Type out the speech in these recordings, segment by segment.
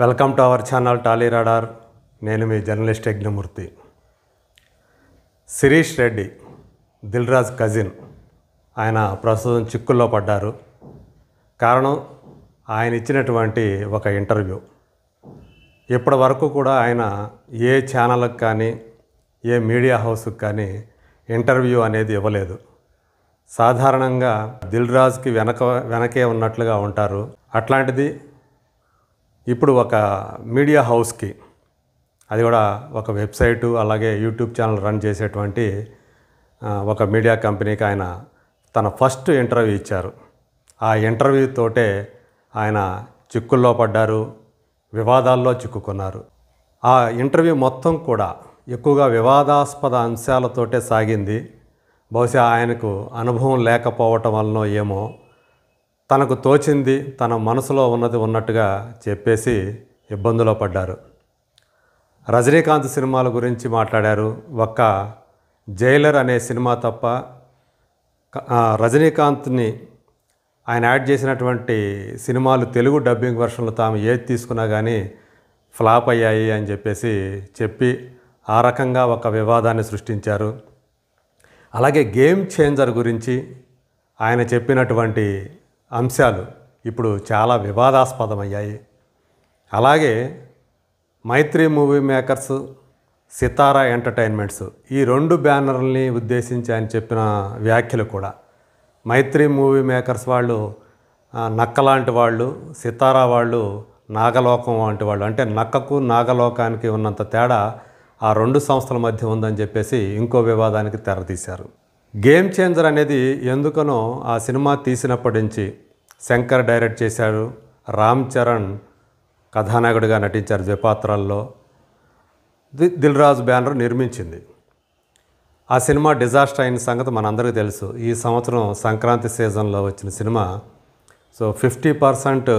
Welcome to our channel Tally radar. నేను మీ journalist Yagnamurthy. Sirish Reddy Dil Raju cousin ఆయన ప్రస్తుతం చిక్కుల్లో పడ్డారు. కారణం ఆయన ఇచ్చినటువంటి ఒక ఇంటర్వ్యూ. ఇప్పటి వరకు కూడా ఆయన ఏ ఛానల్కి కానీ ఏ మీడియా హౌస్కి కానీ ఇంటర్వ్యూ అనేది ఇవ్వలేదు. సాధారణంగా దిల్ రాజుకి వెనకే ఉన్నట్లుగా ఉంటారు. అట్లాంటిది ఇప్పుడు ఒక మీడియా హౌస్కి, అది కూడా ఒక వెబ్సైటు అలాగే యూట్యూబ్ ఛానల్ రన్ చేసేటువంటి ఒక మీడియా కంపెనీకి ఆయన తన ఫస్ట్ ఇంటర్వ్యూ ఇచ్చారు. ఆ ఇంటర్వ్యూతోటే ఆయన చిక్కుల్లో పడ్డారు, వివాదాల్లో చిక్కుకున్నారు. ఆ ఇంటర్వ్యూ మొత్తం కూడా ఎక్కువగా వివాదాస్పద అంశాలతోటే సాగింది. బహుశా ఆయనకు అనుభవం లేకపోవటం వలనో ఏమో తనకు తోచింది తన మనసులో ఉన్నది ఉన్నట్టుగా చెప్పేసి ఇబ్బందులో పడ్డారు. రజనీకాంత్ సినిమాల గురించి మాట్లాడారు. ఒక్క జైలర్ అనే సినిమా తప్ప రజనీకాంత్ని ఆయన యాడ్ చేసినటువంటి సినిమాలు తెలుగు డబ్బింగ్ వర్షన్లు తాము ఏది తీసుకున్నా కానీ ఫ్లాప్ అయ్యాయి అని చెప్పి ఆ రకంగా ఒక వివాదాన్ని సృష్టించారు. అలాగే గేమ్ చేంజర్ గురించి ఆయన చెప్పినటువంటి అంశాలు ఇప్పుడు చాలా వివాదాస్పదమయ్యాయి. అలాగే మైత్రి మూవీ మేకర్స్, సితారా ఎంటర్టైన్మెంట్స్, ఈ రెండు బ్యానర్లని ఉద్దేశించి ఆయన చెప్పిన వ్యాఖ్యలు కూడా, మైత్రి మూవీ మేకర్స్ వాళ్ళు నక్కలాంటి వాళ్ళు, సితారా వాళ్ళు నాగలోకం వంటి వాళ్ళు. అంటే నక్కకు నాగలోకానికి ఉన్నంత తేడా ఆ రెండు సంస్థల మధ్య ఉందని చెప్పేసి ఇంకో వివాదానికి తెరతీశారు. గేమ్ చేంజర్ అనేది ఎందుకనో ఆ సినిమా తీసినప్పటి నుంచి శంకర్ డైరెక్ట్ చేశారు, రామ్ చరణ్ కథానాయకుడిగా నటించారు ద్విపాత్రాల్లో, దిల్ రాజు బ్యానర్ నిర్మించింది. ఆ సినిమా డిజాస్టర్ అయిన సంగతి మనందరికీ తెలుసు. ఈ సంవత్సరం సంక్రాంతి సీజన్లో వచ్చిన సినిమా. సో 50%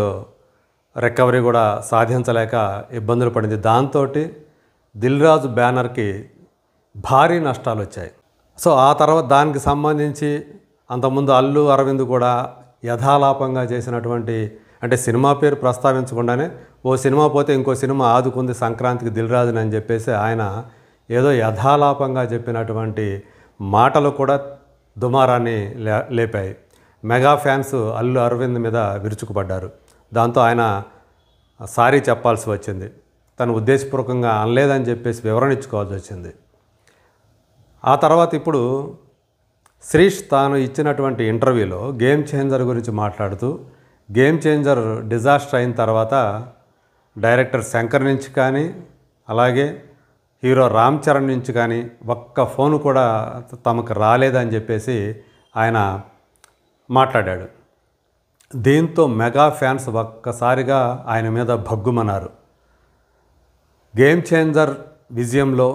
రికవరీ కూడా సాధించలేక ఇబ్బందులు పడింది. దాంతో దిల్ రాజు బ్యానర్కి భారీ నష్టాలు వచ్చాయి. సో ఆ తర్వాత దానికి సంబంధించి అంతకుముందు అల్లు అరవింద్ కూడా యథాలాపంగా చేసినటువంటి, అంటే సినిమా పేరు ప్రస్తావించకుండానే ఓ సినిమా పోతే ఇంకో సినిమా ఆదుకుంది సంక్రాంతికి దిల్ రాజుని అని చెప్పేసి ఆయన ఏదో యథాలాపంగా చెప్పినటువంటి మాటలు కూడా దుమారాన్ని లేపాయి. మెగా ఫ్యాన్స్ అల్లు అరవింద్ మీద విరుచుకుపడ్డారు. దాంతో ఆయన సారీ చెప్పాల్సి వచ్చింది. తను ఉద్దేశపూర్వకంగా అనలేదని చెప్పేసి వివరణ ఇచ్చుకోవాల్సి వచ్చింది. ఆ తర్వాత ఇప్పుడు శిరీష్ తాను ఇచ్చినటువంటి ఇంటర్వ్యూలో గేమ్ చేంజర్ గురించి మాట్లాడుతూ, గేమ్ చేంజర్ డిజాస్టర్ అయిన తర్వాత డైరెక్టర్ శంకర్ నుంచి కానీ అలాగే హీరో రామ్ చరణ్ నుంచి కానీ ఒక్క ఫోన్ కూడా తమకు రాలేదని చెప్పేసి ఆయన మాట్లాడాడు. దీంతో మెగా ఫ్యాన్స్ ఒక్కసారిగా ఆయన మీద భగ్గుమన్నారు. గేమ్ చేంజర్ విజయంలో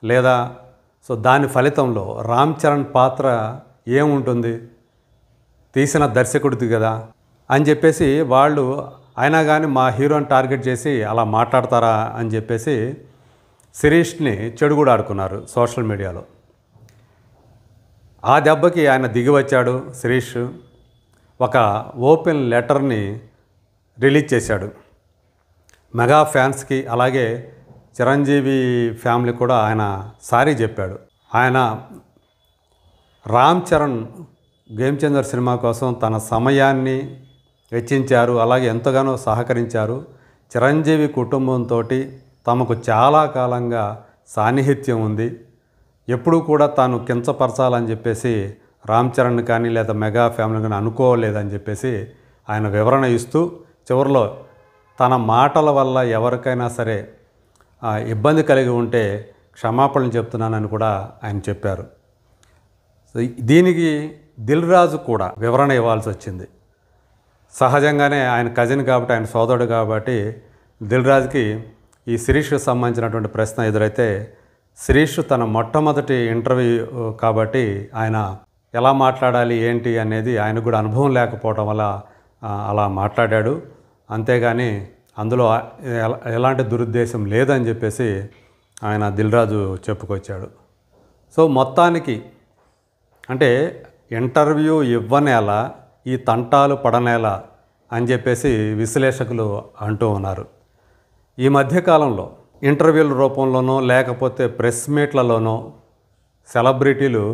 లేదా దాని ఫలితంలో రామ్ చరణ్ పాత్ర ఏముంటుంది, తీసిన దర్శకుడిది కదా అని చెప్పేసి వాళ్ళు, అయినా కానీ మా హీరోని టార్గెట్ చేసి అలా మాట్లాడతారా అని చెప్పేసి శిరీష్ని చెడుగుడు ఆడుకున్నారు సోషల్ మీడియాలో. ఆ దెబ్బకి ఆయన దిగి వచ్చాడు. శిరీష్ ఒక ఓపెన్ లెటర్ని రిలీజ్ చేశాడు మెగా ఫ్యాన్స్కి. అలాగే చిరంజీవి ఫ్యామిలీ కూడా ఆయన సారీ చెప్పాడు. ఆయన Ram Charan game changer cinema కోసం తన సమయాన్ని వెచ్చించారు, అలాగే ఎంతగానో సహకరించారు. చిరంజీవి కుటుంబంతో తమకు చాలా కాలంగా సాన్నిహిత్యం ఉంది. ఎప్పుడూ కూడా తాను కించపరచాలని చెప్పేసి రామ్ చరణ్ కానీ లేదా మెగా ఫ్యామిలీ కానీ అనుకోలేదని చెప్పేసి ఆయన వివరణ ఇస్తూ చివరిలో తన మాటల వల్ల ఎవరికైనా సరే ఇబ్బంది కలిగి ఉంటే క్షమాపణలు చెప్తున్నానని కూడా ఆయన చెప్పారు. దీనికి దిల్ రాజు కూడా వివరణ ఇవ్వాల్సి వచ్చింది. సహజంగానే ఆయన కజిన్ కాబట్టి, ఆయన సోదరుడు కాబట్టి దిల్ రాజుకి ఈ శిరీష్కి సంబంధించినటువంటి ప్రశ్న ఎదురైతే, శిరీష్ తన మొట్టమొదటి ఇంటర్వ్యూ కాబట్టి ఆయన ఎలా మాట్లాడాలి ఏంటి అనేది ఆయనకు కూడా అనుభవం లేకపోవడం వల్ల అలా మాట్లాడాడు. అంతేగాని అందులో ఎలాంటి దురుద్దేశం లేదని చెప్పేసి ఆయన దిల్ రాజు చెప్పుకొచ్చాడు. సో మొత్తానికి అంటే ఇంటర్వ్యూ ఇవ్వనేలా ఈ తంటాలు పడనేలా అని చెప్పేసి విశ్లేషకులు అంటూ ఉన్నారు. ఈ మధ్యకాలంలో ఇంటర్వ్యూల రూపంలోనో లేకపోతే ప్రెస్ మీట్లలోనో సెలబ్రిటీలు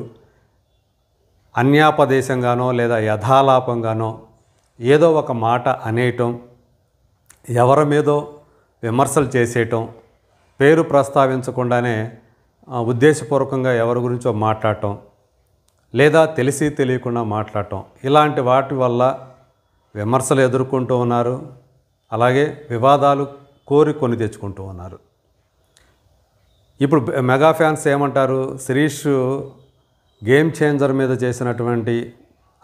అన్యాపదేశంగానో లేదా యథాలాపంగానో ఏదో ఒక మాట అనేయటం, ఎవరి మీదో విమర్శలు చేసేయటం, పేరు ప్రస్తావించకుండానే ఉద్దేశపూర్వకంగా ఎవరి గురించో మాట్లాడటం, లేదా తెలిసి తెలియకుండా మాట్లాడటం, ఇలాంటి వాటి వల్ల విమర్శలు ఎదుర్కొంటూ ఉన్నారు. అలాగే వివాదాలు కోరి కొని తెచ్చుకుంటూ ఉన్నారు. ఇప్పుడు మెగా ఫ్యాన్స్ ఏమంటారు, శిరీష్ గేమ్ చేంజర్ మీద చేసినటువంటి,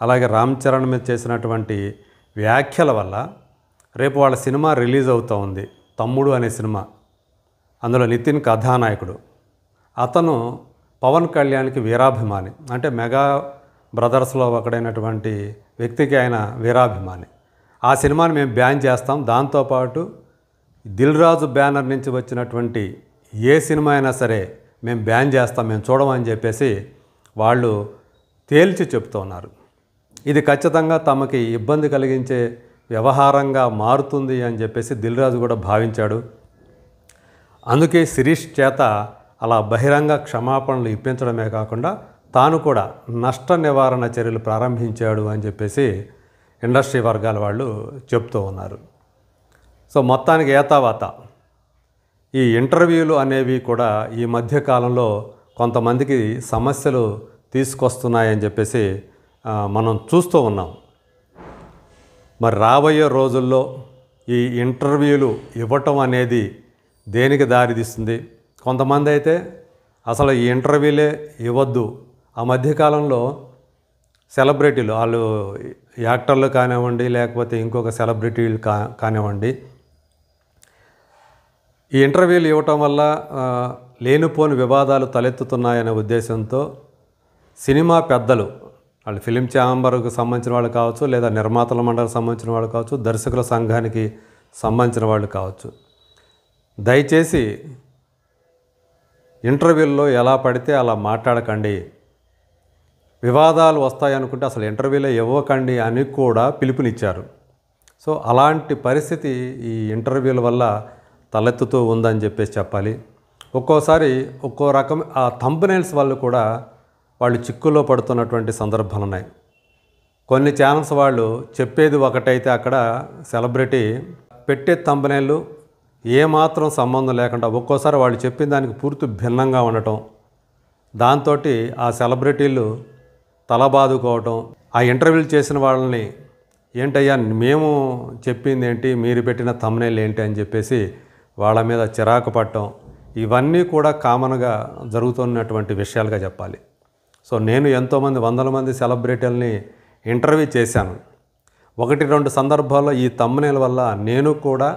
అలాగే రామ్ చరణ్ మీద చేసినటువంటి వ్యాఖ్యల వల్ల రేపు వాళ్ళ సినిమా రిలీజ్ అవుతూ ఉంది, తమ్ముడు అనే సినిమా. అందులో నితిన్ కథానాయకుడు. అతను పవన్ కళ్యాణ్కి వీరాభిమాని, అంటే మెగా బ్రదర్స్లో ఒకడైనటువంటి వ్యక్తికి ఆయన వీరాభిమాని. ఆ సినిమాని మేము బ్యాన్ చేస్తాం, దాంతోపాటు దిల్ రాజు బ్యానర్ నుంచి వచ్చినటువంటి ఏ సినిమా అయినా సరే మేము బ్యాన్ చేస్తాం, మేము చూడమని చెప్పేసి వాళ్ళు తేల్చి చెప్తూ ఉన్నారు. ఇది ఖచ్చితంగా తమకి ఇబ్బంది కలిగించే వ్యవహారంగా మారుతుంది అని చెప్పేసి దిల్ రాజు కూడా భావించాడు. అందుకే శిరీష్ చేత అలా బహిరంగ క్షమాపణలు ఇప్పించడమే కాకుండా తాను కూడా నష్ట నివారణ చర్యలు ప్రారంభించాడు అని చెప్పేసి ఇండస్ట్రీ వర్గాల వాళ్ళు చెప్తూ ఉన్నారు. సో మొత్తానికి ఏతావాత ఈ ఇంటర్వ్యూలు అనేవి కూడా ఈ మధ్యకాలంలో కొంతమందికి సమస్యలు తీసుకొస్తున్నాయని చెప్పేసి మనం చూస్తూ ఉన్నాం. మరి రాబోయే రోజుల్లో ఈ ఇంటర్వ్యూలు ఇవ్వటం అనేది దేనికి దారితీస్తుంది? కొంతమంది అయితే అసలు ఈ ఇంటర్వ్యూలే ఇవ్వద్దు. ఆ మధ్యకాలంలో సెలబ్రిటీలు, వాళ్ళు యాక్టర్లు కానివ్వండి, లేకపోతే ఇంకొక సెలబ్రిటీలు కానివ్వండి, ఈ ఇంటర్వ్యూలు ఇవ్వటం వల్ల లేనిపోని వివాదాలు తలెత్తుతున్నాయనే ఉద్దేశంతో సినిమా పెద్దలు, వాళ్ళు ఫిలిం ఛాంబర్కు సంబంధించిన వాళ్ళు కావచ్చు, లేదా నిర్మాతల మండలికి సంబంధించిన వాళ్ళు కావచ్చు, దర్శకుల సంఘానికి సంబంధించిన వాళ్ళు కావచ్చు, దయచేసి ఇంటర్వ్యూల్లో ఎలా పడితే అలా మాట్లాడకండి, వివాదాలు వస్తాయనుకుంటే అసలు ఇంటర్వ్యూలో ఇవ్వకండి అని కూడా పిలుపునిచ్చారు. సో అలాంటి పరిస్థితి ఈ ఇంటర్వ్యూల వల్ల తలెత్తుతూ ఉందని చెప్పేసి చెప్పాలి. ఒక్కోసారి ఒక్కో రకం ఆ థంబ్నెయిల్స్ వాళ్ళు కూడా వాళ్ళు చిక్కుల్లో పడుతున్నటువంటి సందర్భాలు ఉన్నాయి. కొన్ని ఛానల్స్ వాళ్ళు చెప్పేది ఒకటైతే అక్కడ సెలబ్రిటీ పెట్టే థంబ్నెయిల్ ఏమాత్రం సంబంధం లేకుండా ఒక్కోసారి వాళ్ళు చెప్పిన దానికి పూర్తి భిన్నంగా ఉండటం, దాంతో ఆ సెలబ్రిటీలు తలబాదుకోవటం, ఆ ఇంటర్వ్యూలు చేసిన వాళ్ళని ఏంటయ్యా మేము చెప్పింది ఏంటి, మీరు పెట్టిన థంబ్నెయిల్ ఏంటి అని చెప్పేసి వాళ్ళ మీద చిరాకు పడటం, ఇవన్నీ కూడా కామన్గా జరుగుతున్నటువంటి విషయాలుగా చెప్పాలి. సో నేను ఎంతోమంది వందల మంది సెలబ్రిటీలని ఇంటర్వ్యూ చేశాను. 1-2 సందర్భాల్లో ఈ థంబ్నెయిల్ వల్ల నేను కూడా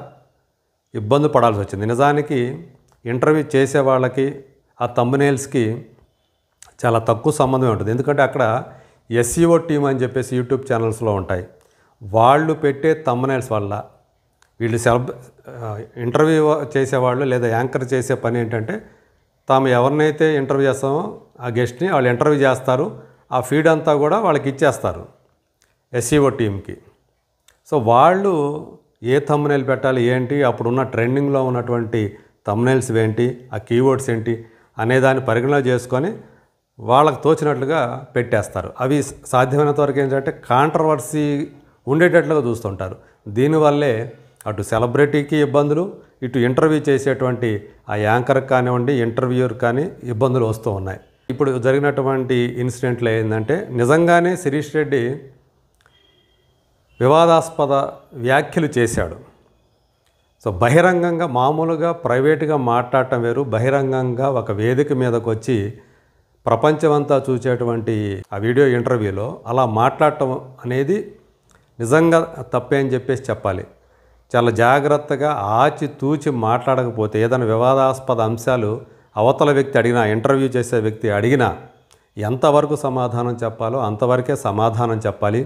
ఇబ్బంది పడాల్సి వచ్చింది. నిజానికి ఇంటర్వ్యూ చేసే వాళ్ళకి ఆ థంబ్నెయిల్స్కి చాలా తక్కువ సంబంధమే ఉంటుంది. ఎందుకంటే అక్కడ SEO టీమ్ అని చెప్పేసి యూట్యూబ్ ఛానల్స్లో ఉంటాయి. వాళ్ళు పెట్టే థంబ్నెయిల్స్ వల్ల వీళ్ళు ఇంటర్వ్యూ చేసేవాళ్ళు లేదా యాంకర్ చేసే పని ఏంటంటే తాము ఎవరినైతే ఇంటర్వ్యూ చేస్తామో ఆ గెస్ట్ని వాళ్ళు ఇంటర్వ్యూ చేస్తారు, ఆ ఫీడ్ అంతా కూడా వాళ్ళకి ఇచ్చేస్తారు SEO టీమ్కి. సో వాళ్ళు ఏ థంబ్నెయిల్ పెట్టాలి ఏంటి, అప్పుడున్న ట్రెండింగ్లో ఉన్నటువంటి థంబ్నెయిల్స్ ఏంటి, ఆ కీవర్డ్స్ ఏంటి అనే దాన్ని పరిగణలో చేసుకొని వాళ్ళకు తోచినట్లుగా పెట్టేస్తారు. అవి సాధ్యమైనంత వరకు ఏంటంటే కాంట్రవర్సీ ఉండేటట్లుగా చూస్తుంటారు. దీనివల్లే అటు సెలబ్రిటీకి ఇబ్బందులు, ఇటు ఇంటర్వ్యూ చేసేటువంటి ఆ యాంకర్కి కానివ్వండి, ఇంటర్వ్యూర్ కానీ ఇబ్బందులు వస్తూ ఉన్నాయి. ఇప్పుడు జరిగినటువంటి ఇన్సిడెంట్లో ఏంటంటే నిజంగానే శిరీష్ రెడ్డి వివాదాస్పద వ్యాఖ్యలు చేశాడు. సో బహిరంగంగా మామూలుగా ప్రైవేటుగా మాట్లాడటం వేరు, బహిరంగంగా ఒక వేదిక మీదకు వచ్చి ప్రపంచమంతా చూసేటువంటి ఆ వీడియో ఇంటర్వ్యూలో అలా మాట్లాడటం అనేది నిజంగా తప్పే అని చెప్పేసి చెప్పాలి. చాలా జాగ్రత్తగా ఆచితూచి మాట్లాడకపోతే ఏదైనా వివాదాస్పద అంశాలు అవతల వ్యక్తి అడిగినా, ఇంటర్వ్యూ చేసే వ్యక్తి అడిగినా ఎంతవరకు సమాధానం చెప్పాలో అంతవరకే సమాధానం చెప్పాలి.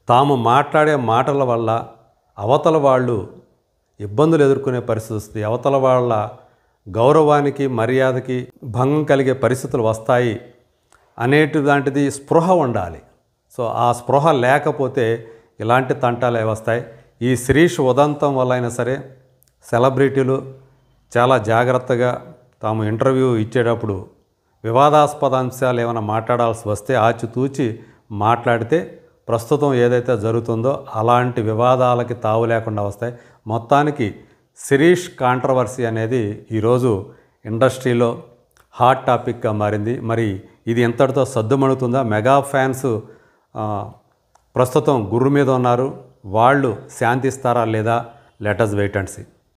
తాము మాట్లాడే మాటల వల్ల అవతల వాళ్ళు ఇబ్బందులు ఎదుర్కొనే పరిస్థితి వస్తుంది, అవతల వాళ్ళ గౌరవానికి మర్యాదకి భంగం కలిగే పరిస్థితులు వస్తాయి అనేటిలాంటిది స్పృహ ఉండాలి. సో ఆ స్పృహ లేకపోతే ఇలాంటి తంటాలే వస్తాయి. ఈ శిరీష్ ఉదంతం వల్ల అయినా సరే సెలబ్రిటీలు చాలా జాగ్రత్తగా తాము ఇంటర్వ్యూ ఇచ్చేటప్పుడు వివాదాస్పద అంశాలు ఏమైనా మాట్లాడాల్సి వస్తే ఆచితూచి మాట్లాడితే ప్రస్తుతం ఏదైతే జరుగుతుందో అలాంటి వివాదాలకి తావు లేకుండా వస్తాయి. మొత్తానికి శిరీష్ కాంట్రవర్సీ అనేది ఈరోజు ఇండస్ట్రీలో హాట్ టాపిక్గా మారింది. మరి ఇది ఎంతటితో సద్దుమణుగుతుందా? మెగా ఫ్యాన్స్ ప్రస్తుతం గుర్రు మీద ఉన్నారు. వాళ్ళు శాంతిస్తారా లేదా? Let us wait and see.